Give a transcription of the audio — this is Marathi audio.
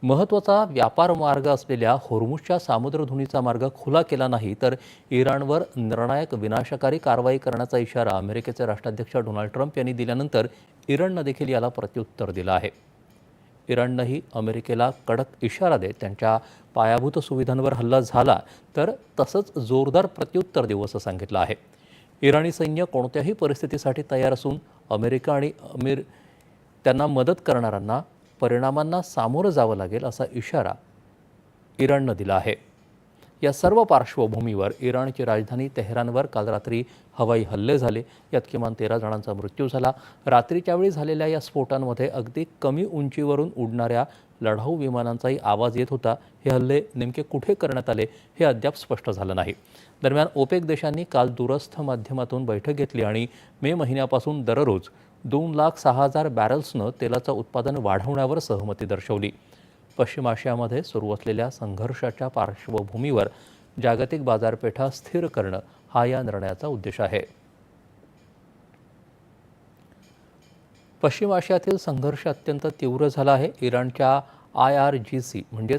महत्त्वाचा व्यापार मार्ग असलेल्या होर्मुझच्या सामुद्रधुनीचा मार्ग खुला केला नाही तर इराणवर निर्णायक विनाशकारी कारवाई करण्याचा इशारा अमेरिकेचे राष्ट्राध्यक्ष डोनाल्ड ट्रम्प यांनी दिल्यानंतर इराणनं देखील याला प्रत्युत्तर दिलं आहे। इराणनंही अमेरिकेला कडक इशारा देत त्यांच्या पायाभूत सुविधांवर हल्ला झाला तर तसंच जोरदार प्रत्युत्तर देऊ असं सांगितलं आहे। इराणी सैन्य कोणत्याही परिस्थितीसाठी तयार असून अमेरिका आणि त्यांना मदत करणाऱ्यांना परिणामांना सामोरं जावं लागेल असा इशारा इराणनं दिला आहे। या सर्व पार्श्वभूमीवर इराणची राजधानी तेहरानवर काल रात्री हवाई हल्ले झाले। यात किमान 13 जणांचा मृत्यू झाला। रात्रीच्या वेळी झालेल्या या स्फोटांमध्ये अगदी कमी उंचीवरून उडणाऱ्या लढाऊ विमानांचाही आवाज येत होता। हे हल्ले नेमके कुठे करण्यात आले हे अद्याप स्पष्ट झालं नाही। दरम्यान ओपेक देशांनी काल दूरस्थ माध्यमातून बैठक घेतली आणि मे महिन्यापासून दररोज 2,06,000 बॅरल्सनं तेलाचं उत्पादन वाढवण्यावर सहमती दर्शवली। पश्चिम आशियामध्ये सुरू असलेल्या संघर्षाच्या पार्श्वभूमीवर जागतिक बाजारपेठा स्थिर करणं हा या निर्णयाचा उद्देश आहे। पश्चिम आशियातील संघर्ष अत्यंत तीव्र झाला आहे। इराणच्या IRGC म्हणजे